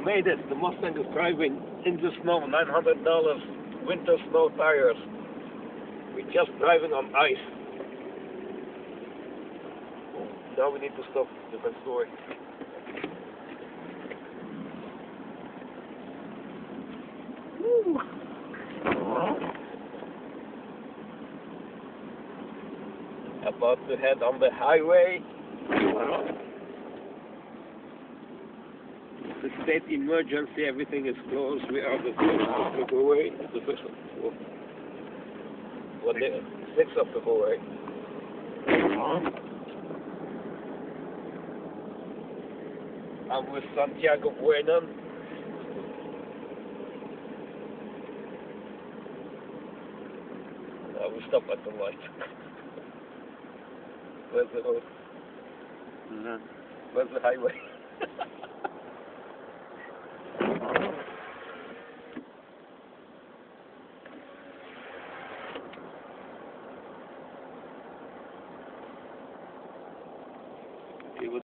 made it. The Mustang is driving in the snow, $900, winter snow tires. We're just driving on ice. Now we need to stop. Different story. Woo. About to head on the highway. The state emergency, everything is closed. We are the 6th of February. The 5th of what day? 6th of February. I'm with Santiago Bo. We stop at the light. Where's the road? Where's the highway?